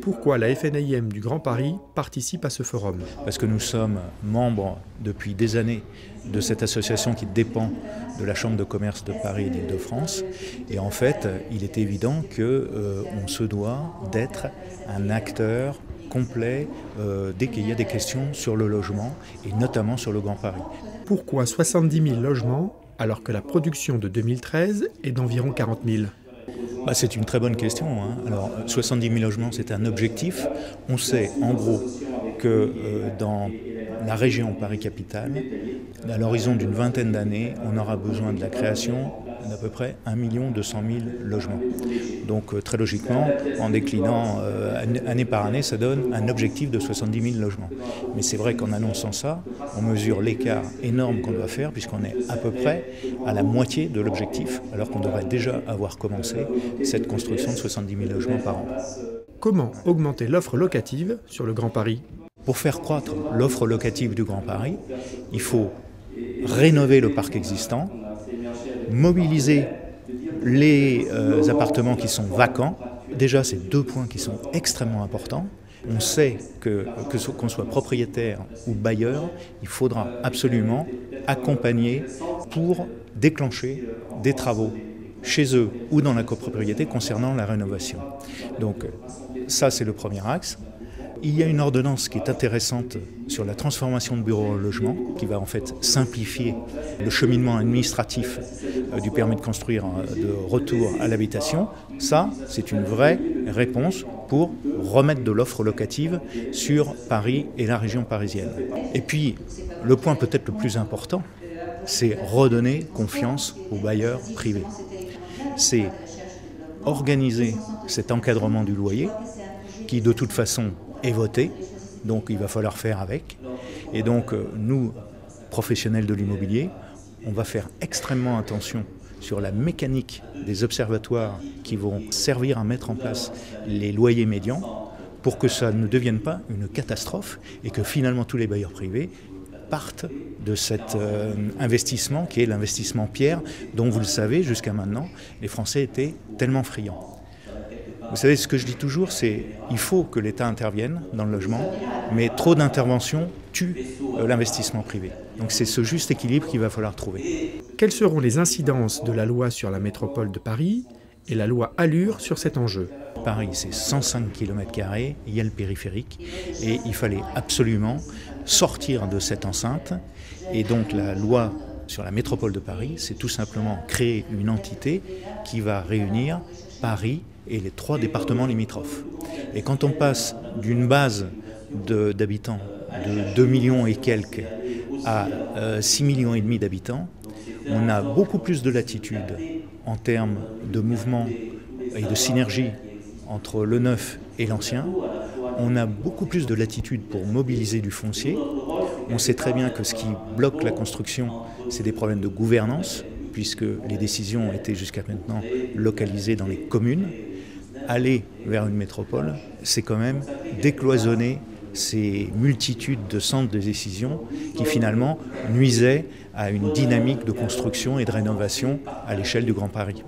Pourquoi la FNIM du Grand Paris participe à ce forum? Parce que nous sommes membres depuis des années de cette association qui dépend de la Chambre de commerce de Paris et d'Île-de-France. Et en fait, il est évident qu'on se doit d'être un acteur complet dès qu'il y a des questions sur le logement et notamment sur le Grand Paris. Pourquoi 70 000 logements alors que la production de 2013 est d'environ 40 000? C'est une très bonne question. Alors, 70 000 logements, c'est un objectif. On sait en gros que dans la région Paris-Capitale, à l'horizon d'une vingtaine d'années, on aura besoin de la création d'à peu près 1 200 000 logements. Donc très logiquement, en déclinant année par année, ça donne un objectif de 70 000 logements. Mais c'est vrai qu'en annonçant ça, on mesure l'écart énorme qu'on doit faire puisqu'on est à peu près à la moitié de l'objectif, alors qu'on devrait déjà avoir commencé cette construction de 70 000 logements par an. Comment augmenter l'offre locative sur le Grand Paris? Pour faire croître l'offre locative du Grand Paris, il faut rénover le parc existant, mobiliser les appartements qui sont vacants. Déjà, c'est 2 points qui sont extrêmement importants. On sait qu'on soit propriétaire ou bailleur, il faudra absolument accompagner pour déclencher des travaux chez eux ou dans la copropriété concernant la rénovation. Donc ça, c'est le premier axe. Il y a une ordonnance qui est intéressante sur la transformation de bureaux en logement, qui va en fait simplifier le cheminement administratif du permis de construire de retour à l'habitation. Ça, c'est une vraie réponse pour remettre de l'offre locative sur Paris et la région parisienne. Et puis, le point peut-être le plus important, c'est redonner confiance aux bailleurs privés. C'est organiser cet encadrement du loyer qui, de toute façon, est voté, donc il va falloir faire avec. Et donc nous, professionnels de l'immobilier, on va faire extrêmement attention sur la mécanique des observatoires qui vont servir à mettre en place les loyers médians pour que ça ne devienne pas une catastrophe et que finalement tous les bailleurs privés partent de cet investissement qui est l'investissement pierre dont, vous le savez, jusqu'à maintenant, les Français étaient tellement friands. Vous savez, ce que je dis toujours, c'est qu'il faut que l'État intervienne dans le logement, mais trop d'intervention tue l'investissement privé. Donc c'est ce juste équilibre qu'il va falloir trouver. Quelles seront les incidences de la loi sur la métropole de Paris et la loi Allure sur cet enjeu? Paris, c'est 105 km², il y a le périphérique, et il fallait absolument sortir de cette enceinte. Et donc la loi sur la métropole de Paris, c'est tout simplement créer une entité qui va réunir Paris et les 3 départements limitrophes. Et quand on passe d'une base d'habitants de 2 millions et quelques à 6 millions et demi d'habitants, on a beaucoup plus de latitude en termes de mouvement et de synergie entre le neuf et l'ancien. On a beaucoup plus de latitude pour mobiliser du foncier. On sait très bien que ce qui bloque la construction, c'est des problèmes de gouvernance, puisque les décisions étaient jusqu'à maintenant localisées dans les communes. Aller vers une métropole, c'est quand même décloisonner ces multitudes de centres de décision qui finalement nuisaient à une dynamique de construction et de rénovation à l'échelle du Grand Paris.